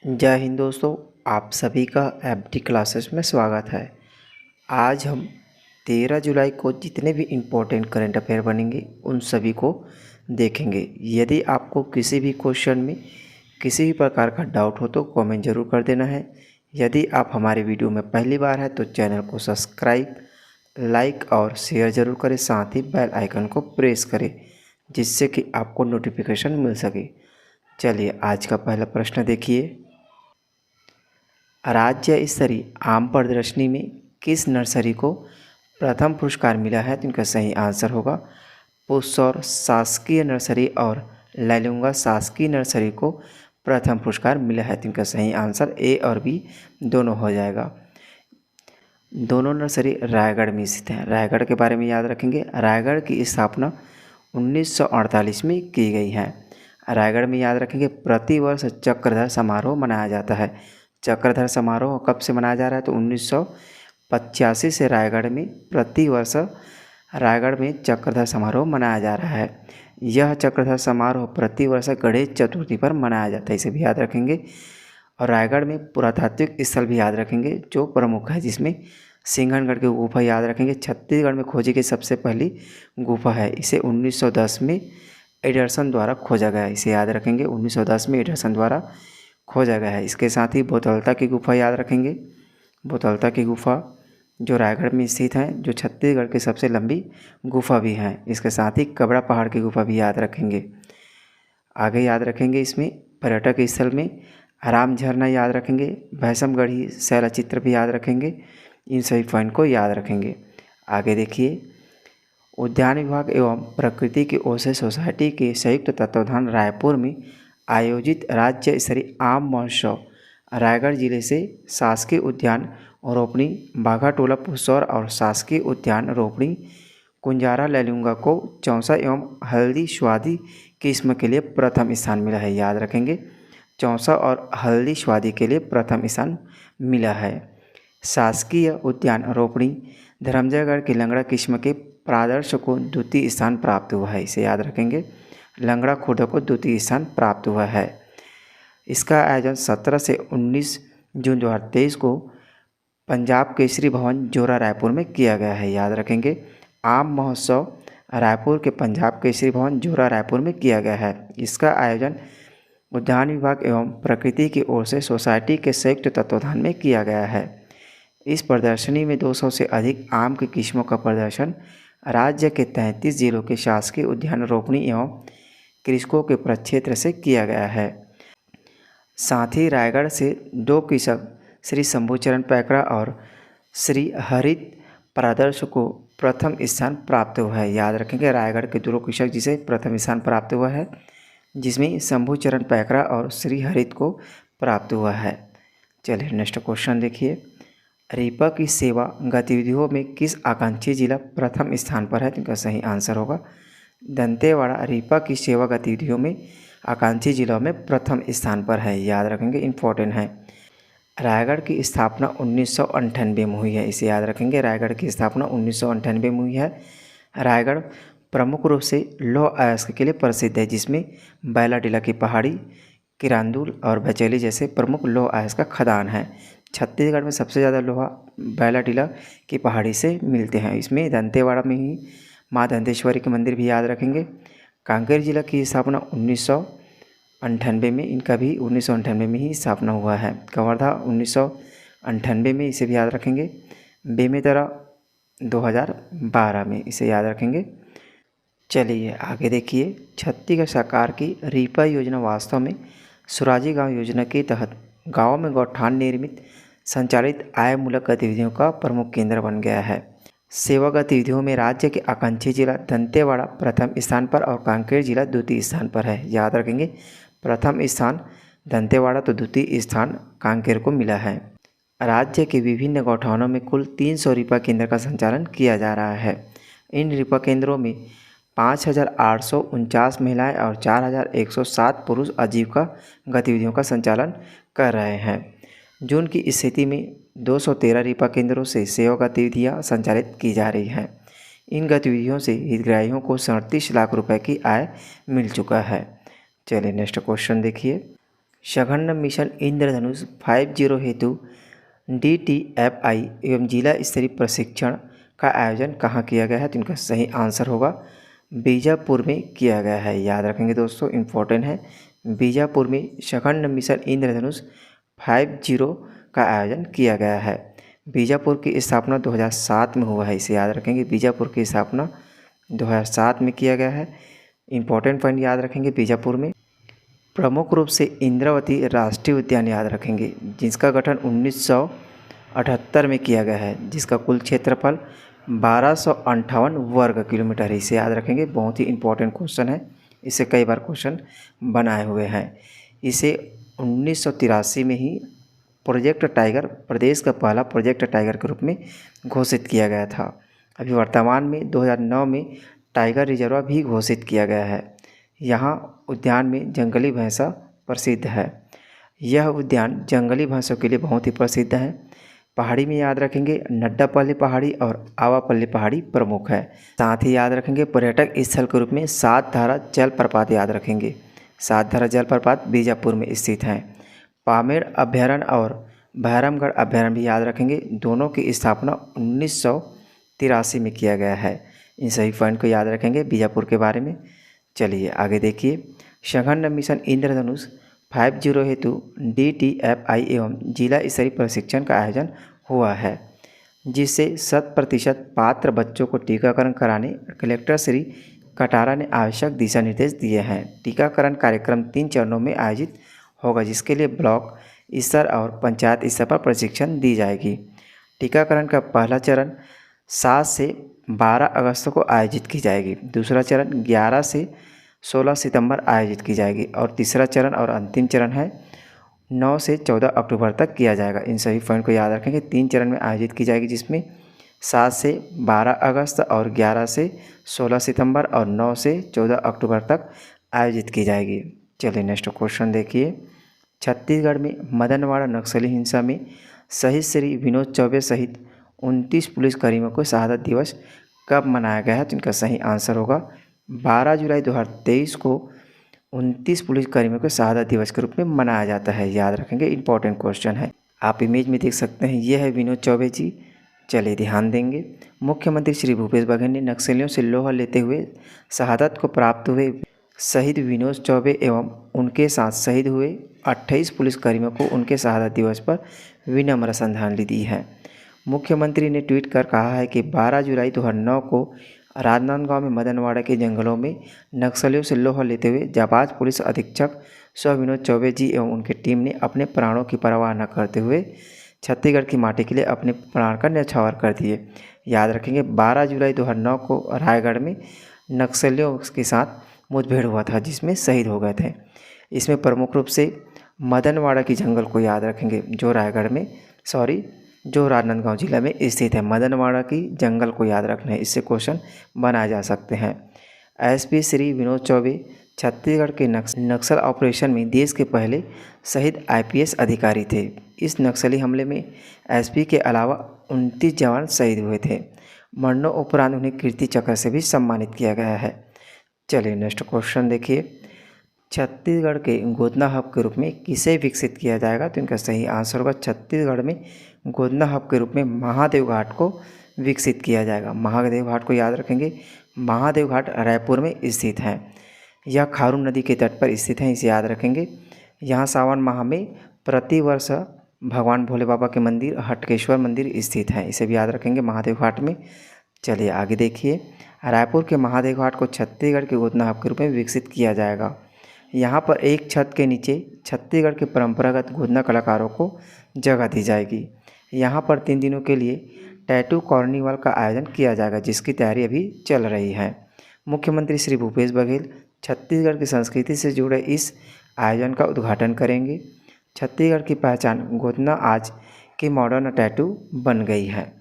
जय हिंद दोस्तों। आप सभी का एफडी क्लासेस में स्वागत है। आज हम 13 जुलाई को जितने भी इम्पोर्टेंट करंट अफेयर बनेंगे उन सभी को देखेंगे। यदि आपको किसी भी क्वेश्चन में किसी भी प्रकार का डाउट हो तो कमेंट ज़रूर कर देना है। यदि आप हमारे वीडियो में पहली बार है तो चैनल को सब्सक्राइब, लाइक और शेयर ज़रूर करें। साथ ही बेल आइकन को प्रेस करें जिससे कि आपको नोटिफिकेशन मिल सके। चलिए आज का पहला प्रश्न देखिए। राज्य स्तरीय आम प्रदर्शनी में किस नर्सरी को प्रथम पुरस्कार मिला है? तो इनका सही आंसर होगा पुष्सौर शासकीय नर्सरी और लैलूंगा शासकीय नर्सरी को प्रथम पुरस्कार मिला है। तो इनका सही आंसर ए और बी दोनों हो जाएगा। दोनों नर्सरी रायगढ़ में स्थित हैं। रायगढ़ के बारे में याद रखेंगे। रायगढ़ की स्थापना 1948 में की गई है। रायगढ़ में याद रखेंगे प्रतिवर्ष चक्रधर समारोह मनाया जाता है। चक्रधर समारोह कब से मनाया जा रहा है? तो 1985 से रायगढ़ में प्रतिवर्ष रायगढ़ में चक्रधर समारोह मनाया जा रहा है। यह चक्रधर समारोह प्रतिवर्ष गणेश चतुर्थी पर मनाया जाता है, इसे भी याद रखेंगे। और रायगढ़ में पुरातात्विक स्थल भी याद रखेंगे जो प्रमुख है, जिसमें सिंघनगढ़ की गुफा याद रखेंगे। छत्तीसगढ़ में खोजी गई सबसे पहली गुफा है। इसे 1910 में एडरसन द्वारा खोजा गया। इसे याद रखेंगे 1910 में एडरसन द्वारा खोजा गया है। इसके साथ ही बोतलता की गुफा याद रखेंगे। बोतलता की गुफा जो रायगढ़ में स्थित है, जो छत्तीसगढ़ की सबसे लंबी गुफा भी है। इसके साथ ही कबड़ा पहाड़ की गुफा भी याद रखेंगे। आगे याद रखेंगे इसमें पर्यटक स्थल में राम झरना याद रखेंगे। भैसमगढ़ी शैलचित्र भी याद रखेंगे। इन सभी पॉइंट को याद रखेंगे। आगे देखिए, उद्यान विभाग एवं प्रकृति की ओर से सोसाइटी के संयुक्त तत्वाधान रायपुर में आयोजित राज्य स्तरीय आम महोत्सव रायगढ़ जिले से शासकीय उद्यान रोपणी बाघाटोला पुष्सौर और शासकीय उद्यान रोपणी कुंजारा लैलूंगा को चौसा एवं हल्दी स्वादी किस्म के लिए प्रथम स्थान मिला है। याद रखेंगे चौसा और हल्दी स्वादी के लिए प्रथम स्थान मिला है। शासकीय उद्यान रोपणी धर्मजयगढ़ की लंगड़ा किस्म के प्रादर्श को द्वितीय स्थान प्राप्त हुआ है। इसे याद रखेंगे लंगड़ा खुर्द को द्वितीय स्थान प्राप्त हुआ है। इसका आयोजन 17 से 19 जून 2023 को पंजाब केसरी भवन जोरा रायपुर में किया गया है। याद रखेंगे आम महोत्सव रायपुर के पंजाब केसरी भवन जोरा रायपुर में किया गया है। इसका आयोजन उद्यान विभाग एवं प्रकृति की ओर से सोसाइटी के संयुक्त तत्वाधान में किया गया है। इस प्रदर्शनी में 200 से अधिक आम की किस्मों का प्रदर्शन राज्य के 33 जिलों के शासकीय उद्यान रोपणी एवं कृषकों के प्रक्षेत्र से किया गया है। साथ ही रायगढ़ से 2 कृषक श्री शंभुचरण पैकरा और श्री हरित प्रादर्श को प्रथम स्थान प्राप्त हुआ है। याद रखेंगे रायगढ़ के 2 कृषक जिसे प्रथम स्थान प्राप्त हुआ है, जिसमें शंभुचरण पैकरा और श्री हरित को प्राप्त हुआ है। चलिए नेक्स्ट क्वेश्चन देखिए। रीपा की सेवा गतिविधियों में किस आकांक्षी जिला प्रथम स्थान पर है? तो इनका सही आंसर होगा दंतेवाड़ा रीपा की सेवा गतिविधियों में आकांक्षी जिलों में प्रथम स्थान पर है। याद रखेंगे इम्पोर्टेंट है। रायगढ़ की स्थापना 1998 में हुई है। इसे याद रखेंगे रायगढ़ की स्थापना 1998 में हुई है। रायगढ़ प्रमुख रूप से लौह अयस्क के लिए प्रसिद्ध है, जिसमें बैलाडीला की पहाड़ी, किरांदुल और भचेली जैसे प्रमुख लौह अयस्क का खदान है। छत्तीसगढ़ में सबसे ज़्यादा लोहा बैलाडीला की पहाड़ी से मिलते हैं। इसमें दंतेवाड़ा में ही माँ दंतेश्वरी के मंदिर भी याद रखेंगे। कांकेर जिला की स्थापना 1998 में, इनका भी 1998 में ही स्थापना हुआ है। कवर्धा 1998 में, इसे भी याद रखेंगे। बेमेतरा 2012 में, इसे याद रखेंगे। चलिए आगे देखिए, छत्तीसगढ़ सरकार की रीपा योजना वास्तव में सुराजी गांव योजना के तहत गाँव में गौठान निर्मित संचालित आय मूलक गतिविधियों का प्रमुख केंद्र बन गया है। सेवा गतिविधियों में राज्य के आकांक्षी जिला दंतेवाड़ा प्रथम स्थान पर और कांकेर जिला द्वितीय स्थान पर है। याद रखेंगे प्रथम स्थान दंतेवाड़ा तो द्वितीय स्थान कांकेर को मिला है। राज्य के विभिन्न गौठानों में कुल 300 रीपा केंद्र का संचालन किया जा रहा है। इन रीपा केंद्रों में 5,849 महिलाएं और 4,107 पुरुष आजीविका गतिविधियों का संचालन कर रहे हैं। जून की स्थिति में 213 रीपा केंद्रों से सेवा गतिविधियाँ संचालित की जा रही हैं। इन गतिविधियों से हितग्राहियों को 37 लाख रुपए की आय मिल चुका है। चलिए नेक्स्ट क्वेश्चन देखिए। सघन मिशन इंद्रधनुष 50 हेतु DTFI एवं जिला स्तरीय प्रशिक्षण का आयोजन कहाँ किया गया है? तो इनका सही आंसर होगा बीजापुर में किया गया है। याद रखेंगे दोस्तों, इम्पोर्टेंट है। बीजापुर में सघन मिशन इंद्रधनुष 50 का आयोजन किया गया है। बीजापुर की स्थापना 2007 में हुआ है, इसे याद रखेंगे। बीजापुर की स्थापना 2007 में किया गया है। इम्पोर्टेंट पॉइंट याद रखेंगे बीजापुर में। प्रमुख रूप से इंद्रावती राष्ट्रीय उद्यान याद रखेंगे, जिसका गठन 1978 में किया गया है, जिसका कुल क्षेत्रफल 1258 वर्ग किलोमीटर है। इसे याद रखेंगे, बहुत ही इंपॉर्टेंट क्वेश्चन है, इसे कई बार क्वेश्चन बनाए हुए हैं। इसे 1983 में ही प्रोजेक्ट टाइगर, प्रदेश का पहला प्रोजेक्ट टाइगर के रूप में घोषित किया गया था। अभी वर्तमान में 2009 में टाइगर रिजर्व भी घोषित किया गया है। यहाँ उद्यान में जंगली भैंसा प्रसिद्ध है। यह उद्यान जंगली भैंसों के लिए बहुत ही प्रसिद्ध है। पहाड़ी में याद रखेंगे नड्डापल्ली पहाड़ी और आवापल्ली पहाड़ी प्रमुख है। साथ ही याद रखेंगे पर्यटक स्थल के रूप में सातधारा जलप्रपात याद रखेंगे। सातधारा जलप्रपात बीजापुर में स्थित हैं। पामेड़ अभयारण्य और भैरमगढ़ अभयारण्य भी याद रखेंगे। दोनों की स्थापना 1983 में किया गया है। इन सभी पॉइंट को याद रखेंगे बीजापुर के बारे में। चलिए आगे देखिए। सघन मिशन इंद्रधनुष 50 हेतु DTFI एवं जिला स्तरीय प्रशिक्षण का आयोजन हुआ है, जिससे 100% पात्र बच्चों को टीकाकरण कराने कलेक्टर श्री कटारा ने आवश्यक दिशा निर्देश दिए हैं। टीकाकरण कार्यक्रम 3 चरणों में आयोजित होगा, जिसके लिए ब्लॉक स्तर और पंचायत स्तर पर प्रशिक्षण दी जाएगी। टीकाकरण का पहला चरण 7 से 12 अगस्त को आयोजित की जाएगी। दूसरा चरण 11 से 16 सितंबर आयोजित की जाएगी और तीसरा चरण और अंतिम चरण है 9 से 14 अक्टूबर तक किया जाएगा। इन सभी पॉइंट को याद रखेंगे। 3 चरण में आयोजित की जाएगी, जिसमें 7 से 12 अगस्त और 11 से 16 सितंबर और 9 से 14 अक्टूबर तक आयोजित की जाएगी। चलिए नेक्स्ट क्वेश्चन देखिए। छत्तीसगढ़ में मदनवाड़ा नक्सली हिंसा में शहीद श्री विनोद चौबे सहित 29 पुलिसकर्मियों को शहादत दिवस कब मनाया गया है? तो इनका सही आंसर होगा 12 जुलाई 2023 को 29 पुलिसकर्मियों को शहादत दिवस के रूप में मनाया जाता है। याद रखेंगे, इंपॉर्टेंट क्वेश्चन है। आप इमेज में देख सकते हैं, यह है विनोद चौबे जी। चलिए ध्यान देंगे। मुख्यमंत्री श्री भूपेश बघेल ने नक्सलियों से लोहा लेते हुए शहादत को प्राप्त हुए शहीद विनोद चौबे एवं उनके साथ शहीद हुए 28 पुलिसकर्मियों को उनके शहादत दिवस पर विनम्र श्रद्धांजलि दी है। मुख्यमंत्री ने ट्वीट कर कहा है कि 12 जुलाई 2009 को राजनांदगांव में मदनवाड़ा के जंगलों में नक्सलियों से लोहा लेते हुए जाबाज पुलिस अधीक्षक स्व विनोद चौबे जी एवं उनकी टीम ने अपने प्राणों की परवाह न करते हुए छत्तीसगढ़ की माटी के लिए अपने प्राण का न्यौछावर कर दिए। याद रखेंगे, 12 जुलाई 2009 को रायगढ़ में नक्सलियों के साथ मुठभेड़ हुआ था, जिसमें शहीद हो गए थे। इसमें प्रमुख रूप से मदनवाड़ा की जंगल को याद रखेंगे, जो राजनांदगांव जिला में स्थित है। मदनवाड़ा की जंगल को याद रखना है, इससे क्वेश्चन बनाए जा सकते हैं। SP श्री विनोद चौबे छत्तीसगढ़ के नक्सल ऑपरेशन में देश के पहले शहीद IPS अधिकारी थे। इस नक्सली हमले में SP के अलावा 29 जवान शहीद हुए थे। मरणों उपरांत उन्हें कीर्ति चक्र से भी सम्मानित किया गया है। चलिए नेक्स्ट क्वेश्चन देखिए। छत्तीसगढ़ के गोदना हब के रूप में किसे विकसित किया जाएगा? तो इनका सही आंसर होगा छत्तीसगढ़ में गोदना हब के रूप में महादेव घाट को विकसित किया जाएगा। महादेव घाट को याद रखेंगे, महादेव घाट रायपुर में स्थित है। यह खारून नदी के तट पर स्थित है, इसे याद रखेंगे। यहाँ सावन माह में प्रतिवर्ष भगवान भोले बाबा के मंदिर हटकेश्वर मंदिर स्थित है, इसे भी याद रखेंगे महादेव घाट में। चलिए आगे देखिए। रायपुर के महादेव घाट को छत्तीसगढ़ के गोदना हब के रूप में विकसित किया जाएगा। यहाँ पर एक छत के नीचे छत्तीसगढ़ के परंपरागत गोदना कलाकारों को जगह दी जाएगी। यहाँ पर 3 दिनों के लिए टैटू कार्निवल का आयोजन किया जाएगा, जिसकी तैयारी अभी चल रही है। मुख्यमंत्री श्री भूपेश बघेल छत्तीसगढ़ की संस्कृति से जुड़े इस आयोजन का उद्घाटन करेंगे। छत्तीसगढ़ की पहचान गोदना आज की मॉडर्न टैटू बन गई है।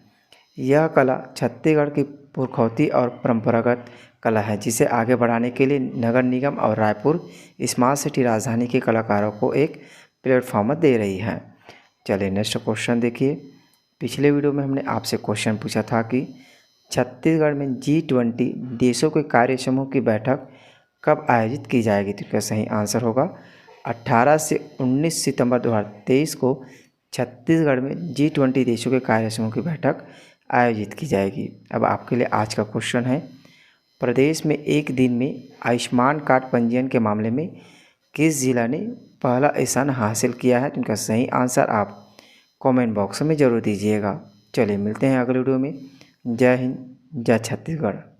यह कला छत्तीसगढ़ की पुरखौती और परंपरागत कला है, जिसे आगे बढ़ाने के लिए नगर निगम और रायपुर स्मार्ट सिटी राजधानी के कलाकारों को एक प्लेटफॉर्म दे रही है। चलिए नेक्स्ट क्वेश्चन देखिए। पिछले वीडियो में हमने आपसे क्वेश्चन पूछा था कि छत्तीसगढ़ में G20 देशों के कार्य समूह की बैठक कब आयोजित की जाएगी? तो इसका सही आंसर होगा 18 से 19 सितंबर 2023 को छत्तीसगढ़ में G20 देशों के कार्य समूह की बैठक आयोजित की जाएगी। अब आपके लिए आज का क्वेश्चन है, प्रदेश में एक दिन में आयुष्मान कार्ड पंजीयन के मामले में किस जिला ने पहला स्थान हासिल किया है? तो इनका सही आंसर आप कमेंट बॉक्स में ज़रूर दीजिएगा। चलिए मिलते हैं अगले वीडियो में। जय हिंद, जय छत्तीसगढ़।